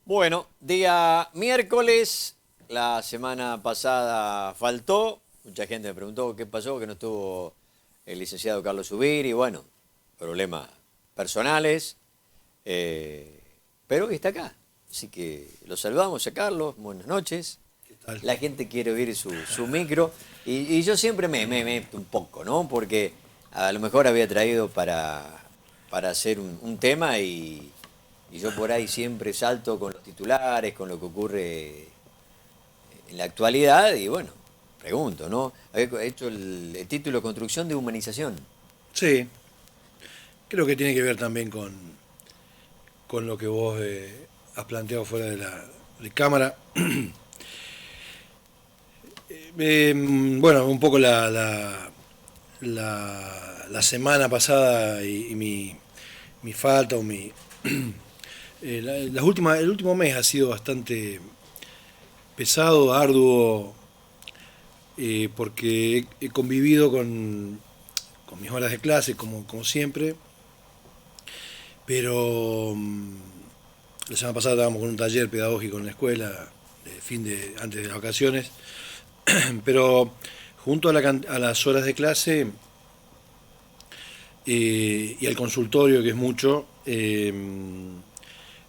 Bueno, día miércoles, la semana pasada faltó, mucha gente me preguntó qué pasó, que no estuvo el licenciado Carlos Zubiri, bueno, problemas personales, eh, pero hoy está acá, así que lo saludamos a Carlos, buenas noches. ¿Qué tal? La gente quiere oír su micro y yo siempre me meto un poco, ¿no? Porque a lo mejor había traído para hacer un tema y yo por ahí siempre salto con los titulares, con lo que ocurre en la actualidad y bueno, pregunto, ¿no? Había hecho el título Construcción de Humanización. Sí, creo que tiene que ver también con lo que vos has planteado fuera de cámara. Bueno, un poco la semana pasada y mi falta o el último mes ha sido bastante pesado, arduo, porque he convivido con mis horas de clase como siempre, pero la semana pasada estábamos con un taller pedagógico en la escuela, antes de las vacaciones, pero junto a las horas de clase y al consultorio, que es mucho,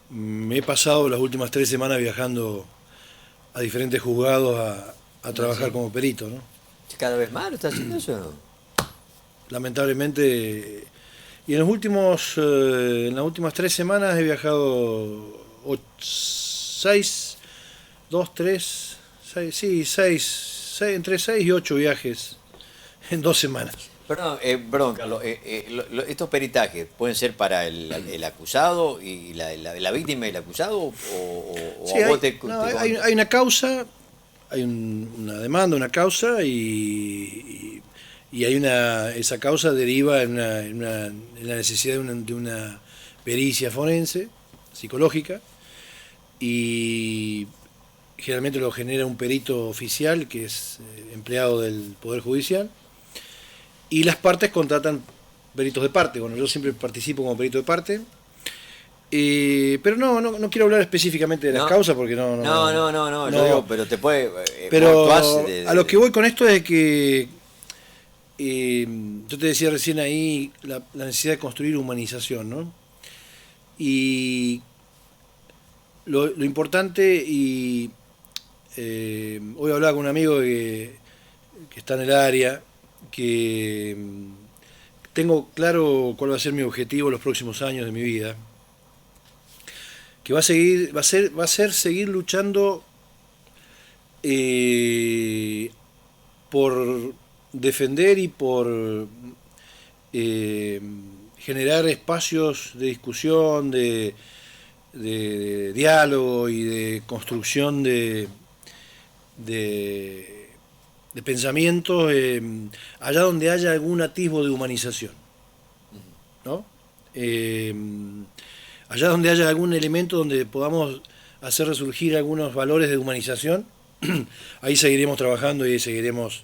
me he pasado las últimas 3 semanas viajando a diferentes juzgados a Ah, trabajar sí. como perito, ¿no? ¿Cada vez más lo está haciendo eso o no? Lamentablemente, y en las últimas 3 semanas he viajado seis, dos, tres, seis, sí, entre 6 y 8 viajes en 2 semanas. Perdón, Carlos, estos peritajes pueden ser para el acusado y la víctima y el acusado o Sí, a vos no, te hay una causa, una demanda, una causa y esa causa deriva en la necesidad de una pericia forense, psicológica, y generalmente lo genera un perito oficial que es empleado del Poder Judicial, y las partes contratan peritos de parte. Bueno, yo siempre participo como perito de parte, pero no quiero hablar específicamente de las No, causas porque no, yo digo, no. pero te puede, vos actuás Pero a lo que voy con esto es que eh, yo te decía recién ahí la necesidad de construir humanización, ¿no? Y lo importante, y hoy hablaba con un amigo que está en el área, que tengo claro cuál va a ser mi objetivo los próximos años de mi vida, que va a ser seguir luchando eh, por defender y por eh, generar espacios de discusión, de diálogo y de construcción de, de pensamientos, allá donde haya algún atisbo de humanización, ¿no? Eh, allá donde haya algún elemento donde podamos hacer resurgir algunos valores de humanización, ahí seguiremos trabajando y ahí seguiremos.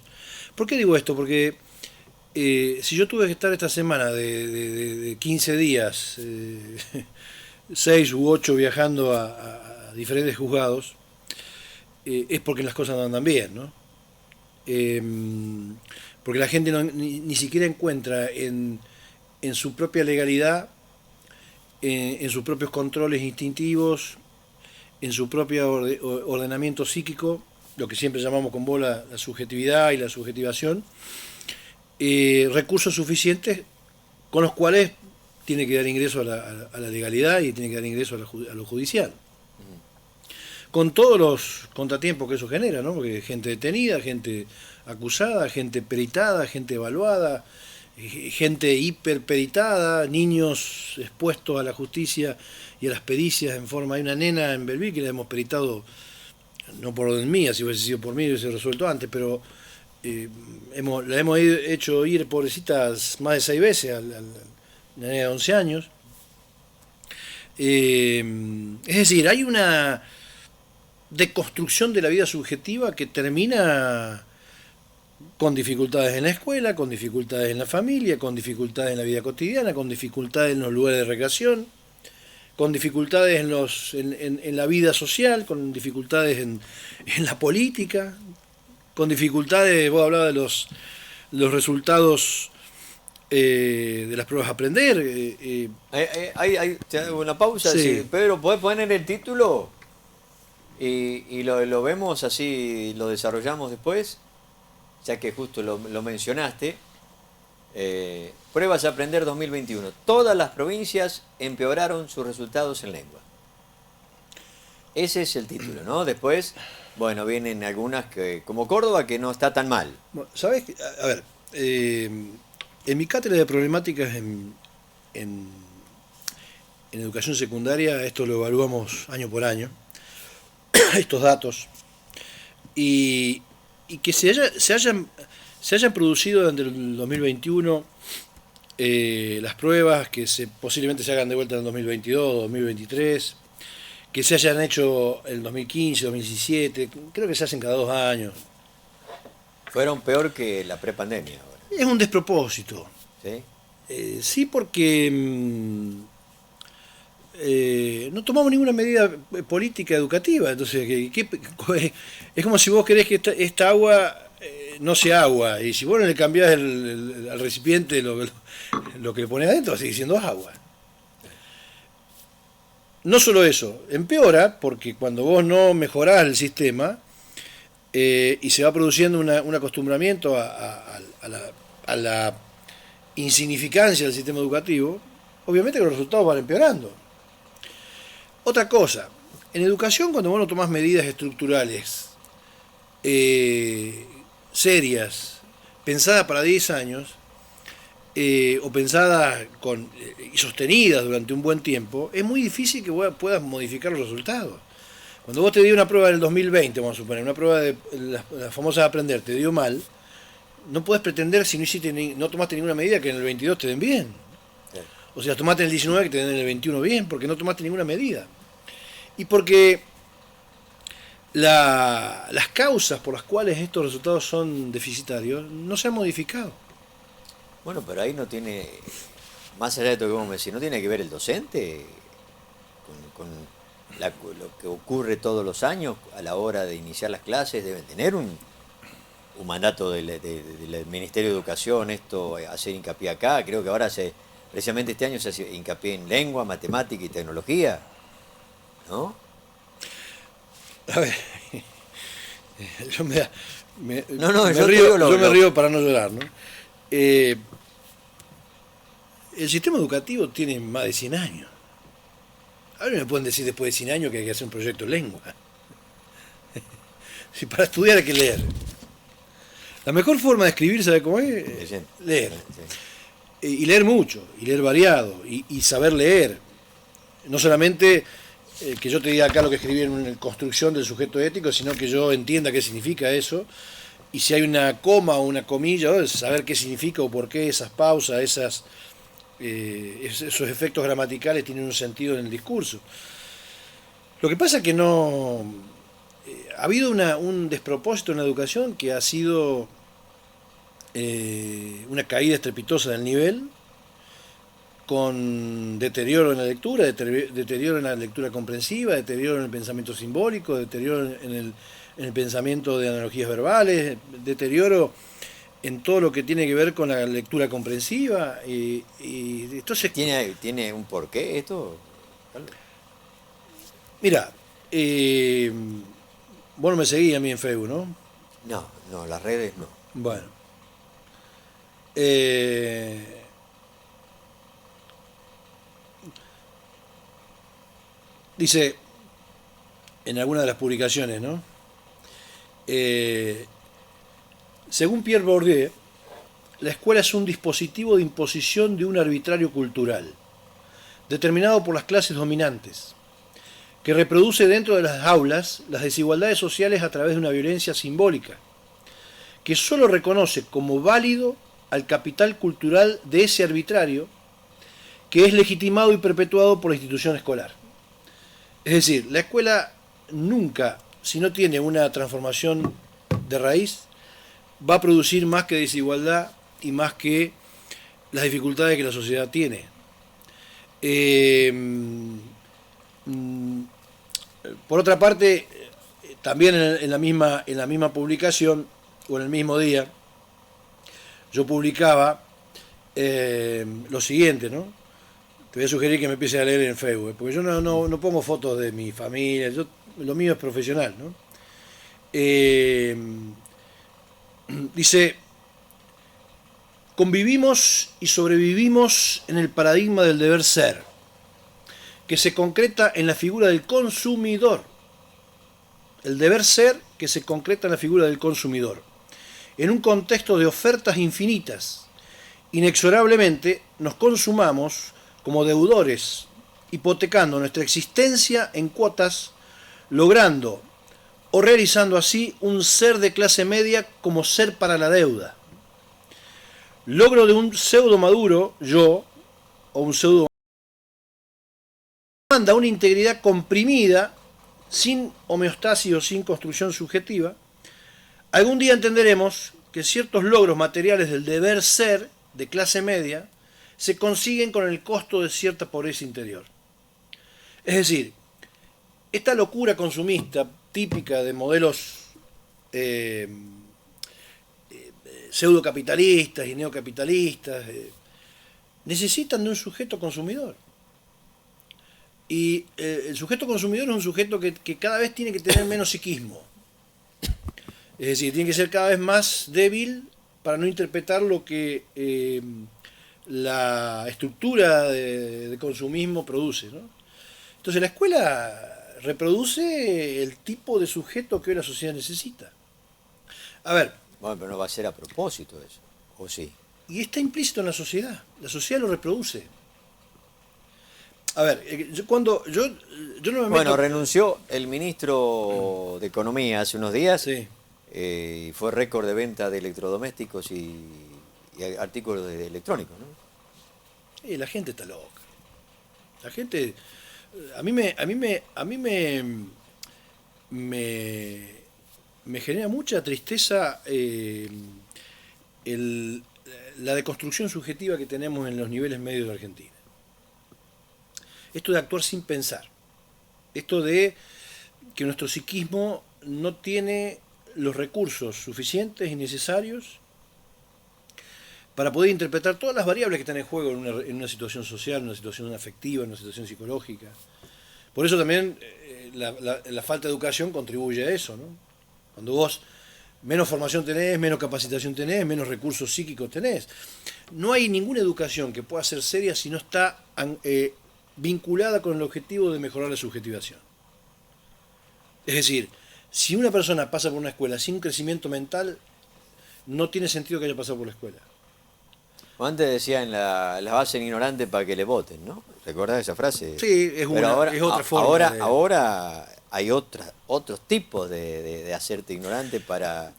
¿Por qué digo esto? Porque si yo tuve que estar esta semana de 15 días, 6 u 8 viajando a diferentes juzgados, es porque las cosas no andan bien, ¿no? Eh, Porque la gente ni siquiera encuentra en su propia legalidad, en sus propios controles instintivos, en su propio ordenamiento psíquico, lo que siempre llamamos con bola la subjetividad y la subjetivación, recursos suficientes con los cuales tiene que dar ingreso a la legalidad y tiene que dar ingreso a lo judicial. Con todos los contratiempos que eso genera, ¿no? Porque gente detenida, gente acusada, gente peritada, gente evaluada, gente hiperperitada, niños expuestos a la justicia y a las pericias en forma. Hay una nena en Belví que la hemos peritado, no por orden mía, si hubiese sido por mí hubiese resuelto antes, pero la hemos hecho ir, pobrecitas, más de 6 veces la nena de 11 años. Es decir, hay una deconstrucción de la vida subjetiva que termina con dificultades en la escuela, con dificultades en la familia, con dificultades en la vida cotidiana, con dificultades en los lugares de recreación, con dificultades en la vida social, con dificultades en la política, con dificultades, vos hablabas de los resultados de las pruebas a aprender. Te hago una pausa. Sí. Sí. Pedro, ¿podés poner el título? Y lo vemos así, lo desarrollamos después, ya que justo lo mencionaste. Pruebas a aprender 2021. Todas las provincias empeoraron sus resultados en lengua. Ese es el título, ¿no? Después, bueno, vienen algunas que, como Córdoba, que no está tan mal. Bueno, ¿sabés? A ver, en mi cátedra de problemáticas en educación secundaria, esto lo evaluamos año por año, estos datos, y que se hayan producido durante el 2021 las pruebas, que posiblemente se hagan de vuelta en el 2022, 2023, que se hayan hecho en el 2015, 2017, creo que se hacen cada 2 años. Fueron peor que la prepandemia ahora. Es un despropósito. ¿Sí? Sí, porque no tomamos ninguna medida política educativa. Entonces, es como si vos querés que esta agua no sea agua, y si vos no le cambiás al recipiente lo que le pones adentro, sigue siendo agua. No solo eso, empeora porque cuando vos no mejorás el sistema y se va produciendo un acostumbramiento a la insignificancia del sistema educativo, obviamente que los resultados van empeorando. Otra cosa, en educación, cuando vos no tomás medidas estructurales serias, pensadas para 10 años, o pensadas y sostenidas durante un buen tiempo, es muy difícil que puedas modificar los resultados. Cuando vos te dio una prueba del 2020, vamos a suponer, una prueba de las famosas Aprender, te dio mal, no puedes pretender, si no tomaste ninguna medida, que en el 22 te den bien. O sea, tomaste en el 19 que te den en el 21 bien, porque no tomaste ninguna medida. Y porque las causas por las cuales estos resultados son deficitarios no se han modificado. Bueno, pero ahí no tiene, más allá de esto que vos me decís, ¿no tiene que ver el docente con lo que ocurre todos los años a la hora de iniciar las clases? Deben tener un mandato del Ministerio de Educación, esto, hacer hincapié acá. Creo que ahora precisamente este año se hace hincapié en lengua, matemática y tecnología, ¿no? A ver, yo me río para no llorar, ¿no? El sistema educativo tiene más de 100 años. Ahora me pueden decir después de 100 años que hay que hacer un proyecto en lengua. Si para estudiar hay que leer. La mejor forma de escribir, ¿sabe cómo es? Leer. Sí. Y leer mucho, y leer variado, y saber leer. No solamente que yo te diga acá lo que escribí en una construcción del sujeto ético, sino que yo entienda qué significa eso, y si hay una coma o una comilla, saber qué significa o por qué esas pausas, esos efectos gramaticales tienen un sentido en el discurso. Lo que pasa es que no... ha habido un despropósito en la educación que ha sido una caída estrepitosa del nivel, con deterioro en la lectura, deterioro en la lectura comprensiva, deterioro en el pensamiento simbólico, deterioro en el pensamiento de analogías verbales, deterioro en todo lo que tiene que ver con la lectura comprensiva. Y entonces, ¿Tiene un porqué esto? Mira, vos no me seguís a mí en Facebook, ¿no? No, las redes no. Bueno. Dice en alguna de las publicaciones, ¿no? Según Pierre Bourdieu, la escuela es un dispositivo de imposición de un arbitrario cultural, determinado por las clases dominantes, que reproduce dentro de las aulas las desigualdades sociales a través de una violencia simbólica, que sólo reconoce como válido al capital cultural de ese arbitrario, que es legitimado y perpetuado por la institución escolar. Es decir, la escuela nunca, si no tiene una transformación de raíz, va a producir más que desigualdad y más que las dificultades que la sociedad tiene. Por otra parte, también en la misma publicación, o en el mismo día, yo publicaba lo siguiente, ¿no? Te voy a sugerir que me empieces a leer en Facebook, porque yo no pongo fotos de mi familia, lo mío es profesional, ¿no? Dice, convivimos y sobrevivimos en el paradigma del deber ser, que se concreta en la figura del consumidor. El deber ser que se concreta en la figura del consumidor. En un contexto de ofertas infinitas, inexorablemente nos consumamos como deudores, hipotecando nuestra existencia en cuotas, logrando o realizando así un ser de clase media como ser para la deuda. Logro de un pseudo maduro yo, o un pseudo manda una integridad comprimida, sin homeostasis o sin construcción subjetiva. Algún día entenderemos que ciertos logros materiales del deber ser de clase media se consiguen con el costo de cierta pobreza interior. Es decir, esta locura consumista típica de modelos pseudocapitalistas y neocapitalistas necesitan de un sujeto consumidor. Y el sujeto consumidor es un sujeto que cada vez tiene que tener menos psiquismo. Es decir, tiene que ser cada vez más débil para no interpretar lo que la estructura de consumismo produce, ¿no? Entonces la escuela reproduce el tipo de sujeto que hoy la sociedad necesita. A ver. Bueno, pero no va a ser a propósito eso, ¿o sí? Y está implícito en la sociedad lo reproduce. A ver, yo no me meto... Bueno, renunció el ministro de Economía hace unos días, sí. Y fue récord de venta de electrodomésticos y artículos electrónicos, ¿no? Sí, la gente está loca. La gente... A mí me genera mucha tristeza la deconstrucción subjetiva que tenemos en los niveles medios de Argentina. Esto de actuar sin pensar. Esto de que nuestro psiquismo no tiene los recursos suficientes y necesarios para poder interpretar todas las variables que están en juego en una situación social, en una situación afectiva, en una situación psicológica. Por eso también la falta de educación contribuye a eso, ¿no? Cuando vos menos formación tenés, menos capacitación tenés, menos recursos psíquicos tenés. No hay ninguna educación que pueda ser seria si no está vinculada con el objetivo de mejorar la subjetivación. Es decir, si una persona pasa por una escuela sin crecimiento mental, no tiene sentido que haya pasado por la escuela. Antes decían la base ignorante para que le voten, ¿no? ¿Recordás esa frase? Sí, es otra forma. Ahora hay otros tipos de hacerte ignorante para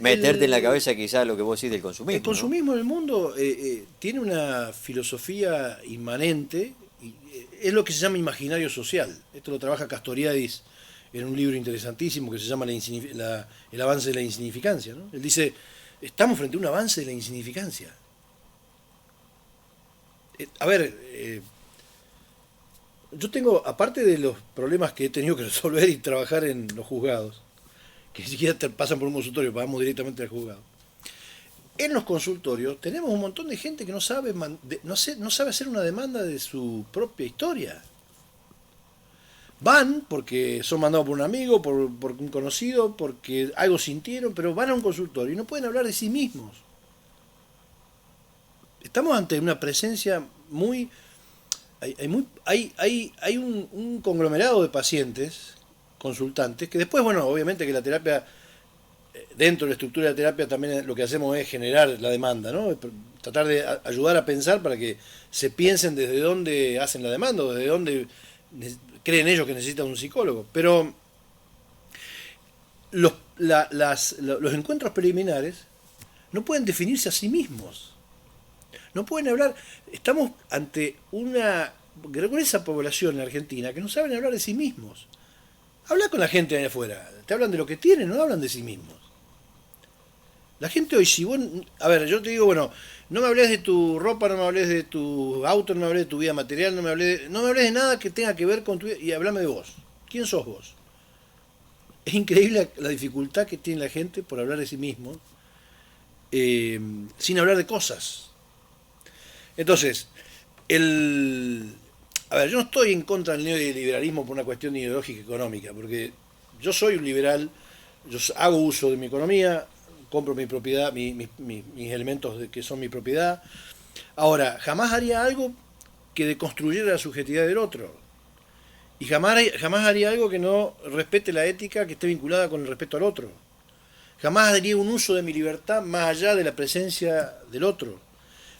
meterte en la cabeza quizás lo que vos decís del consumismo. El consumismo, ¿no? En el mundo tiene una filosofía inmanente, y es lo que se llama imaginario social. Esto lo trabaja Castoriadis en un libro interesantísimo que se llama El avance de la insignificancia, ¿no? Él dice, estamos frente a un avance de la insignificancia. A ver, yo tengo, aparte de los problemas que he tenido que resolver y trabajar en los juzgados, que ni siquiera pasan por un consultorio, vamos directamente al juzgado. En los consultorios tenemos un montón de gente que no sabe hacer una demanda de su propia historia. Van porque son mandados por un amigo, por un conocido, porque algo sintieron, pero van a un consultorio y no pueden hablar de sí mismos. Estamos ante una presencia muy... Hay un conglomerado de pacientes, consultantes, que después, bueno, obviamente que la terapia, dentro de la estructura de la terapia también lo que hacemos es generar la demanda, ¿no? Tratar de ayudar a pensar para que se piensen desde dónde hacen la demanda, o desde dónde creen ellos que necesitan un psicólogo. Pero los encuentros preliminares no pueden definirse a sí mismos. No pueden hablar. Estamos ante una gruesa población en Argentina que no saben hablar de sí mismos. Habla con la gente de afuera. Te hablan de lo que tienen, no hablan de sí mismos. La gente hoy, si vos, a ver, yo te digo, bueno, no me hables de tu ropa, no me hables de tu auto, no me hables de tu vida material, no me hables de nada que tenga que ver con tu vida y hablame de vos. ¿Quién sos vos? Es increíble la dificultad que tiene la gente por hablar de sí mismo, sin hablar de cosas. Entonces, a ver, yo no estoy en contra del neoliberalismo por una cuestión ideológica económica, porque yo soy un liberal, yo hago uso de mi economía, compro mi propiedad, mis elementos que son mi propiedad. Ahora, jamás haría algo que deconstruyera la subjetividad del otro. Y jamás haría algo que no respete la ética que esté vinculada con el respeto al otro. Jamás haría un uso de mi libertad más allá de la presencia del otro.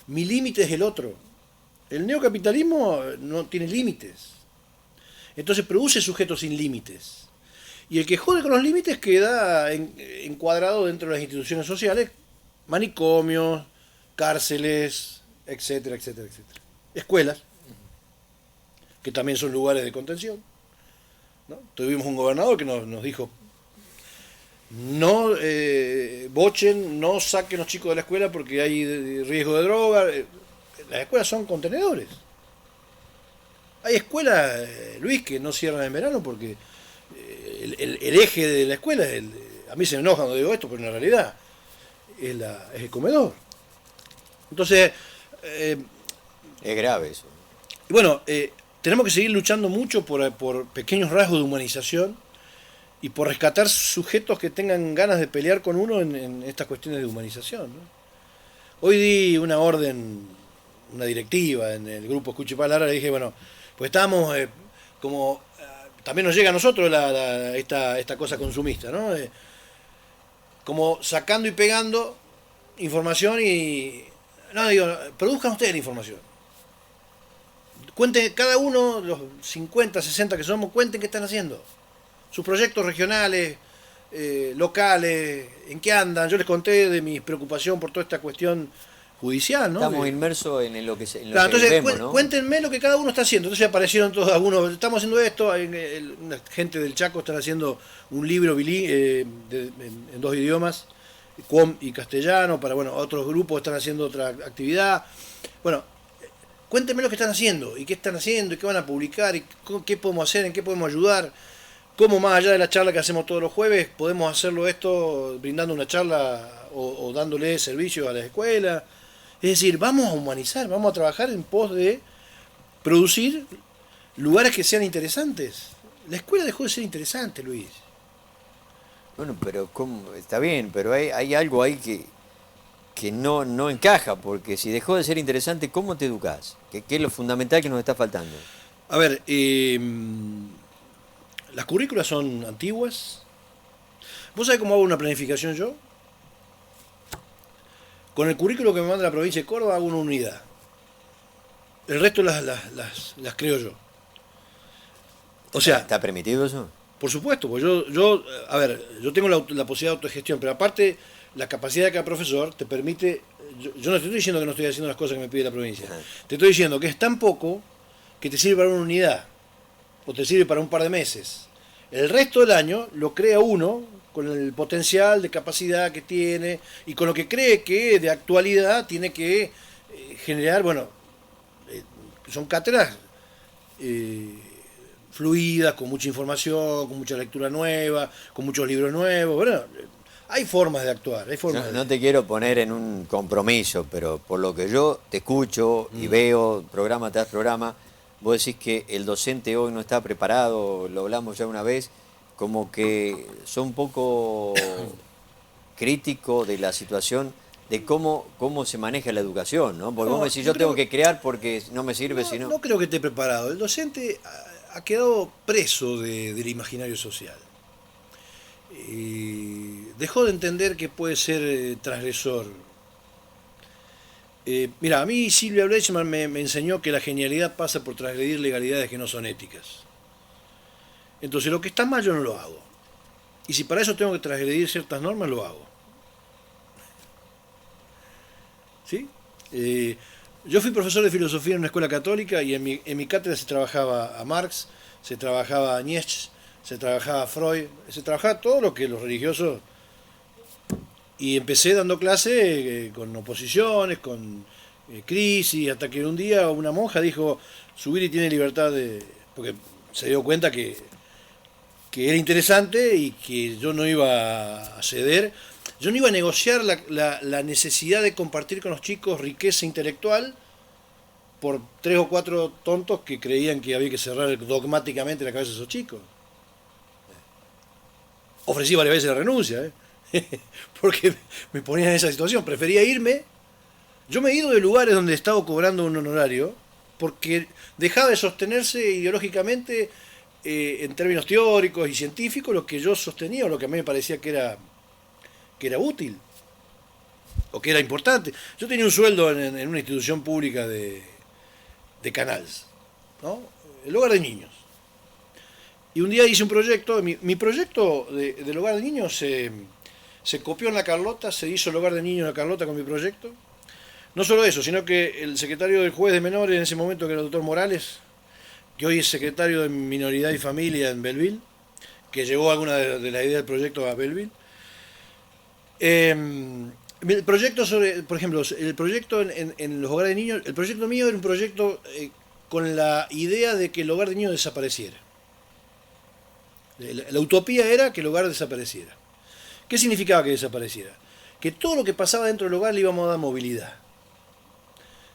Mi límite es el otro. El neocapitalismo no tiene límites. Entonces produce sujetos sin límites. Y el que jode con los límites queda encuadrado dentro de las instituciones sociales, manicomios, cárceles, etcétera, etcétera, etcétera. Escuelas, que también son lugares de contención, ¿no? Tuvimos un gobernador que nos dijo, no bochen, no saquen los chicos de la escuela porque hay riesgo de droga. Las escuelas son contenedores. Hay escuelas, Luis, que no cierran en verano porque el eje de la escuela, a mí se me enoja cuando digo esto, pero en la realidad es el comedor. Entonces, Es grave eso. bueno, tenemos que seguir luchando mucho por pequeños rasgos de humanización y por rescatar sujetos que tengan ganas de pelear con uno en estas cuestiones de humanización, ¿no? Hoy di una orden, una directiva en el grupo Escuche Palabra, le dije, bueno, pues estamos como... también nos llega a nosotros esta cosa consumista, ¿no? Como sacando y pegando información y... No, digo, produzcan ustedes la información. Cuenten, cada uno, los 50, 60 que somos, cuenten qué están haciendo. Sus proyectos regionales, locales, en qué andan. Yo les conté de mi preocupación por toda esta cuestión judicial, ¿no? Estamos inmersos en lo que, en lo Claro, que entonces vemos, ¿no? cuéntenme lo que cada uno está haciendo. Entonces aparecieron todos algunos, estamos haciendo esto, una gente del Chaco están haciendo un libro en dos idiomas, cuom y castellano, para, bueno, otros grupos están haciendo otra actividad. Bueno, cuéntenme lo que están haciendo, y qué están haciendo, y qué van a publicar, y qué podemos hacer, en qué podemos ayudar, cómo más allá de la charla que hacemos todos los jueves, podemos hacerlo esto brindando una charla o dándole servicio a las escuelas. Es decir, vamos a humanizar, vamos a trabajar en pos de producir lugares que sean interesantes. La escuela dejó de ser interesante, Luis. Bueno, pero ¿cómo? Está bien, pero hay algo ahí que no encaja, porque si dejó de ser interesante, ¿cómo te educás? ¿Qué es lo fundamental que nos está faltando? A ver, las currículas son antiguas. ¿Vos sabés cómo hago una planificación yo? Con el currículo que me manda la provincia de Córdoba hago una unidad. El resto las creo yo. O sea, ¿Está permitido eso? por supuesto, pues a ver, yo tengo la posibilidad de autogestión, pero aparte la capacidad de cada profesor te permite, yo no te estoy diciendo que no estoy haciendo las cosas que me pide la provincia, Ajá. te estoy diciendo que es tan poco que te sirve para una unidad, o te sirve para un par de meses. El resto del año lo crea uno con el potencial de capacidad que tiene y con lo que cree que de actualidad tiene que generar, bueno, son cátedras fluidas, con mucha información, con mucha lectura nueva, con muchos libros nuevos. Bueno, hay formas de actuar, hay formas No te quiero poner en un compromiso, pero por lo que yo te escucho y veo programa tras programa, vos decís que el docente hoy no está preparado, lo hablamos ya una vez, como que son un poco crítico de la situación de cómo se maneja la educación, ¿no? Porque No, vos me decís, yo yo tengo creo- que crear porque no me sirve si no. No creo que esté preparado. El docente ha quedado preso del imaginario social. Dejó de entender que puede ser transgresor. Mira, a mí Silvia Bleichmann me enseñó que la genialidad pasa por transgredir legalidades que no son éticas. Entonces lo que está mal yo no lo hago. Y si para eso tengo que transgredir ciertas normas, lo hago. ¿Sí? Yo fui profesor de filosofía en una escuela católica y en mi cátedra se trabajaba a Marx, se trabajaba a Nietzsche, se trabajaba a Freud, se trabajaba todo lo que los religiosos Y empecé dando clase con oposiciones, con crisis, hasta que un día una monja dijo, Zubiri tiene libertad de... porque se dio cuenta que era interesante y que yo no iba a ceder, yo no iba a negociar la necesidad de compartir con los chicos riqueza intelectual por 3 o 4 tontos que creían que había que cerrar dogmáticamente la cabeza de esos chicos. Ofrecí varias veces la renuncia, porque me ponía en esa situación. Prefería irme. Yo me he ido de lugares donde he estado cobrando un honorario porque dejaba de sostenerse ideológicamente en términos teóricos y científicos lo que yo sostenía o lo que a mí me parecía que era útil o que era importante. Yo tenía un sueldo en una institución pública de Canals, ¿no? El hogar de niños. Y un día hice un proyecto, mi proyecto del hogar de niños se copió en La Carlota, se hizo el hogar de niños en La Carlota con mi proyecto. No solo eso, sino que el secretario del juez de menores en ese momento, que era el doctor Morales, que hoy es secretario de Minoridad y Familia en Belleville, que llevó alguna de la idea del proyecto a Belleville. El proyecto sobre, por ejemplo, el proyecto en los hogares de niños, el proyecto mío era un proyecto con la idea de que el hogar de niños desapareciera. La utopía era que el hogar desapareciera. ¿Qué significaba que desapareciera? Que todo lo que pasaba dentro del hogar le íbamos a dar movilidad.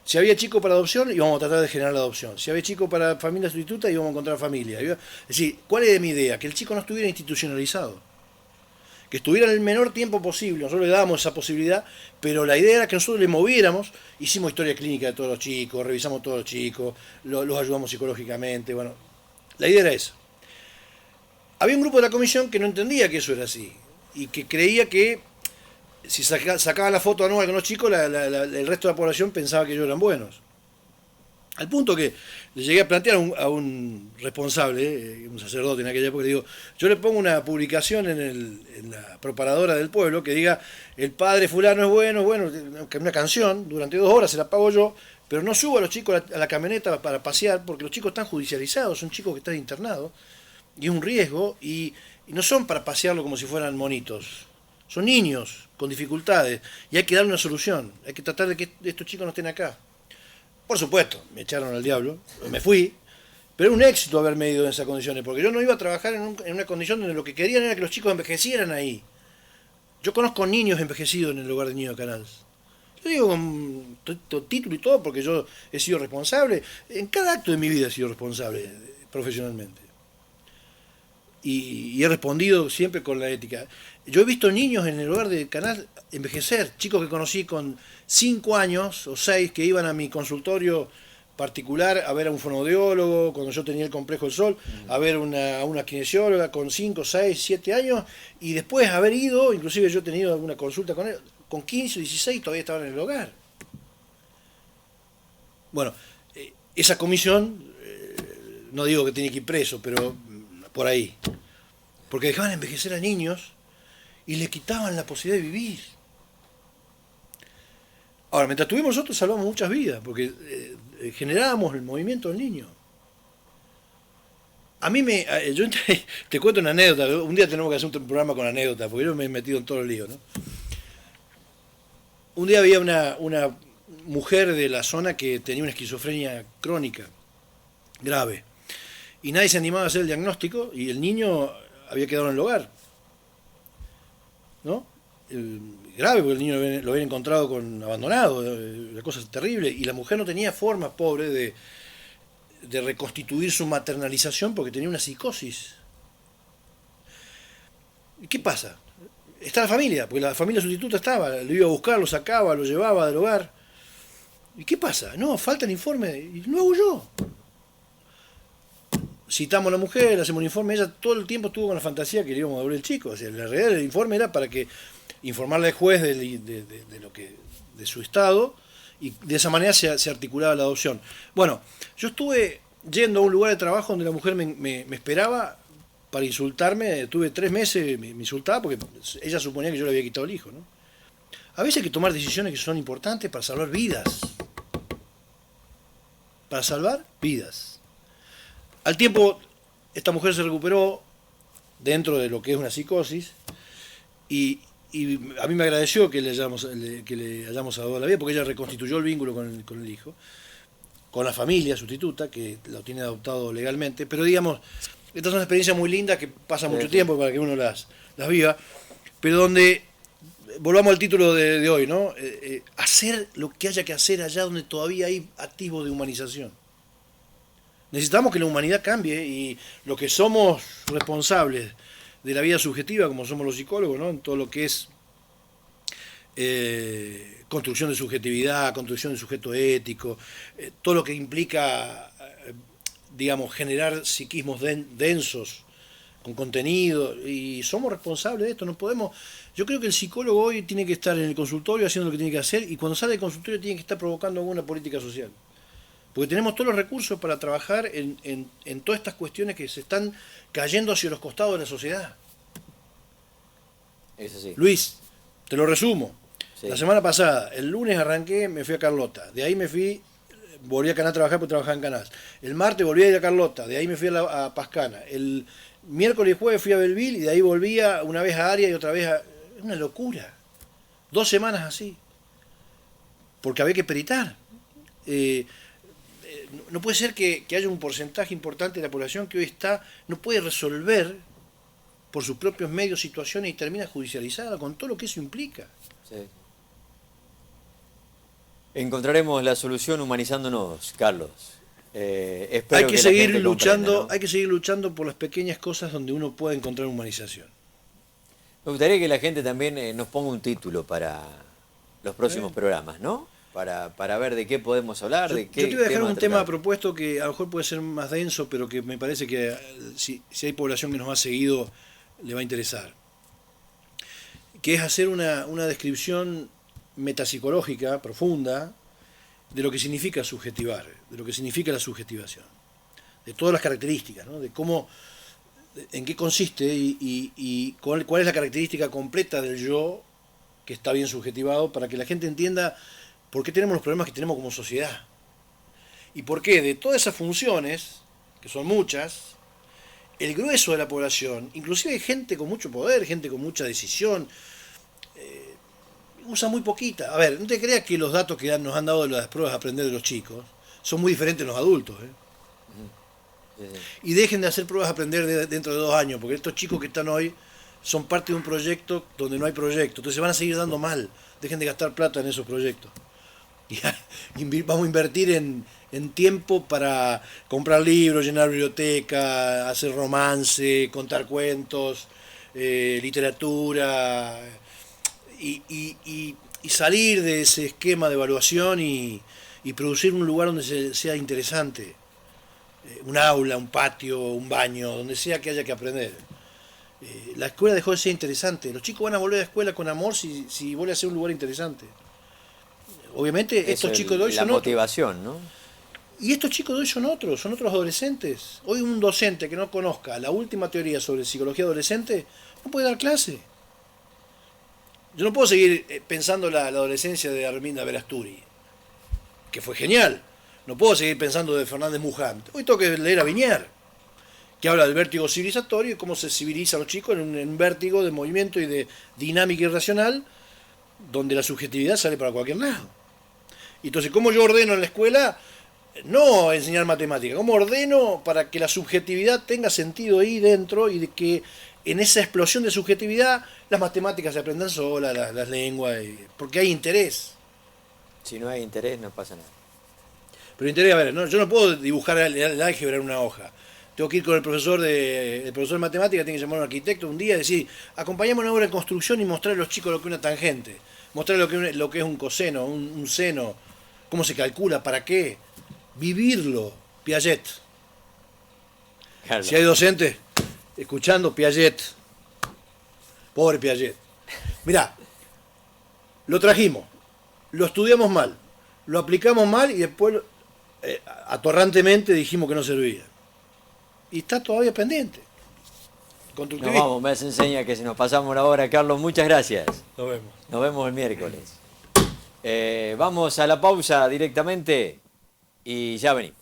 Si había chico para adopción, íbamos a tratar de generar la adopción. Si había chico para familia sustituta, íbamos a encontrar familia. Es decir, ¿cuál es mi idea? Que el chico no estuviera institucionalizado. Que estuviera en el menor tiempo posible. Nosotros le dábamos esa posibilidad, pero la idea era que nosotros le moviéramos. Hicimos historia clínica de todos los chicos, revisamos todos los chicos, los ayudamos psicológicamente. Bueno, la idea era esa. Había un grupo de la comisión que no entendía que eso era así y que creía que si sacaban la foto anual con los chicos, el resto de la población pensaba que ellos eran buenos. Al punto que le llegué a plantear a un responsable, un sacerdote en aquella época, le digo, yo le pongo una publicación en la propagadora del pueblo que diga, el padre fulano es bueno, una canción, durante 2 horas se la pago yo, pero no subo a los chicos a la camioneta para pasear, porque los chicos están judicializados, son chicos que están internados, y es un riesgo, y no son para pasearlo como si fueran monitos. Son niños con dificultades y hay que darle una solución. Hay que tratar de que estos chicos no estén acá. Por supuesto, me echaron al diablo, me fui, pero era un éxito haberme ido en esas condiciones, porque yo no iba a trabajar en una condición donde lo que querían era que los chicos envejecieran ahí. Yo conozco niños envejecidos en el hogar de niños de Canals. Yo digo con título y todo, porque yo he sido responsable. En cada acto de mi vida he sido responsable profesionalmente. Y he respondido siempre con la ética. Yo he visto niños en el hogar de Canal envejecer, chicos que conocí con 5 años o 6 que iban a mi consultorio particular a ver a un fonoaudiólogo cuando yo tenía el Complejo del Sol, a ver a una kinesióloga con 5, 6, 7 años y después haber ido, inclusive yo he tenido alguna consulta con él, con 15 o 16 todavía estaban en el hogar. Bueno, esa comisión, no digo que tiene que ir preso, pero por ahí. Porque dejaban envejecer a niños y le quitaban la posibilidad de vivir. Ahora, mientras estuvimos nosotros salvamos muchas vidas, porque generábamos el movimiento del niño. A mí te cuento una anécdota, un día tenemos que hacer un programa con anécdotas, porque yo me he metido en todo el lío, ¿no? Un día había una mujer de la zona que tenía una esquizofrenia crónica, grave, y nadie se animaba a hacer el diagnóstico, y el niño había quedado en el hogar, ¿no? Grave, porque el niño lo habían encontrado abandonado, la cosa es terrible, y la mujer no tenía forma, pobre, de reconstituir su maternalización porque tenía una psicosis. ¿Y qué pasa? Está la familia, porque la familia sustituta estaba, lo iba a buscar, lo sacaba, lo llevaba del hogar. ¿Y qué pasa? No, falta el informe, y lo hago yo. Citamos a la mujer, hacemos un informe, ella todo el tiempo estuvo con la fantasía que le íbamos a devolver el chico. O sea, la realidad del informe era para que informarle al juez de su estado y de esa manera se articulaba la adopción. Bueno, yo estuve yendo a un lugar de trabajo donde la mujer me esperaba para insultarme, tuve 3 meses, me insultaba porque ella suponía que yo le había quitado el hijo, ¿no? A veces hay que tomar decisiones que son importantes para salvar vidas. Para salvar vidas. Al tiempo, esta mujer se recuperó dentro de lo que es una psicosis y y a mí me agradeció que le hayamos salvado la vida, porque ella reconstituyó el vínculo con el hijo, con la familia sustituta, que lo tiene adoptado legalmente, pero digamos, esta es una experiencia muy linda que pasa mucho tiempo para que uno las viva, pero donde, volvamos al título de hoy, ¿no? Hacer lo que haya que hacer allá donde todavía hay atisbos de humanización. Necesitamos que la humanidad cambie, y lo que somos responsables de la vida subjetiva, como somos los psicólogos, ¿no? En todo lo que es construcción de subjetividad, construcción de sujeto ético, todo lo que implica, digamos, generar psiquismos densos, con contenido, y somos responsables de esto, no podemos. Yo creo que el psicólogo hoy tiene que estar en el consultorio haciendo lo que tiene que hacer, y cuando sale del consultorio tiene que estar provocando alguna política social. Porque tenemos todos los recursos para trabajar en todas estas cuestiones que se están cayendo hacia los costados de la sociedad. Eso sí. Luis, te lo resumo. Sí. La semana pasada, el lunes arranqué, me fui a Carlota. De ahí volví a Caná a trabajar porque trabajaba en Canás. El martes volví a ir a Carlota, de ahí me fui a Pascana. El miércoles y jueves fui a Belville, y de ahí volvía una vez a Aria y otra vez a... Es una locura. 2 semanas así. Porque había que peritar. No puede ser que haya un porcentaje importante de la población que hoy no puede resolver por sus propios medios situaciones y termina judicializada con todo lo que eso implica. Sí. Encontraremos la solución humanizándonos, Carlos. Espero hay que seguir la gente luchando, comprenda, ¿no? hay que seguir luchando por las pequeñas cosas donde uno puede encontrar humanización. Me gustaría que la gente también nos ponga un título para los próximos programas, ¿no? Para ver de qué podemos hablar, Yo qué te voy a dejar un tema tratar. propuesto que a lo mejor puede ser más denso, pero que me parece que si hay población que nos ha seguido, le va a interesar. Que es hacer una descripción metapsicológica profunda de lo que significa subjetivar, de lo que significa la subjetivación, de todas las características, ¿no? De cómo, en qué consiste y cuál es la característica completa del yo que está bien subjetivado, para que la gente entienda por qué tenemos los problemas que tenemos como sociedad. Y por qué de todas esas funciones, que son muchas, el grueso de la población, inclusive gente con mucho poder, gente con mucha decisión, usa muy poquita. A ver, no te creas que los datos que nos han dado de las pruebas de aprender de los chicos son muy diferentes en los adultos. Sí, sí. Y dejen de hacer pruebas de aprender dentro de 2 años, porque estos chicos que están hoy son parte de un proyecto donde no hay proyecto. Entonces se van a seguir dando mal. Dejen de gastar plata en esos proyectos. Y vamos a invertir en tiempo para comprar libros, llenar biblioteca, hacer romance, contar cuentos, literatura, y salir de ese esquema de evaluación y producir un lugar donde sea interesante, un aula, un patio, un baño, donde sea que haya que aprender. La escuela dejó de ser interesante. Los chicos van a volver a la escuela con amor si vuelve a ser un lugar interesante. Obviamente estos chicos de hoy son otros. La motivación, ¿no? Y estos chicos de hoy son otros adolescentes. Hoy un docente que no conozca la última teoría sobre psicología adolescente no puede dar clase. Yo no puedo seguir pensando la adolescencia de Arminda Verasturi, que fue genial. No puedo seguir pensando de Fernández Muján. Hoy tengo que leer a Viñar, que habla del vértigo civilizatorio y cómo se civiliza a los chicos en un vértigo de movimiento y de dinámica irracional, donde la subjetividad sale para cualquier lado. Entonces, ¿cómo yo ordeno en la escuela? No enseñar matemática. ¿Cómo ordeno para que la subjetividad tenga sentido ahí dentro y de que en esa explosión de subjetividad las matemáticas se aprendan solas, las lenguas, porque hay interés? Si no hay interés, no pasa nada. Pero interés, a ver, ¿no? Yo no puedo dibujar el álgebra en una hoja. Tengo que ir con el profesor de matemática, tiene que llamar a un arquitecto un día y decir, acompañamos una obra de construcción y mostrar a los chicos lo que es una tangente, mostrar lo que es un coseno, un seno, cómo se calcula, para qué, vivirlo. Piaget. Carlos. Si hay docentes escuchando, Piaget, pobre Piaget. Mirá, lo trajimos, lo estudiamos mal, lo aplicamos mal y después atorrantemente dijimos que no servía. Y está todavía pendiente. Nos vamos, me enseña que si nos pasamos la hora, Carlos, muchas gracias. Nos vemos. Nos vemos el miércoles. Vamos a la pausa directamente y ya venimos.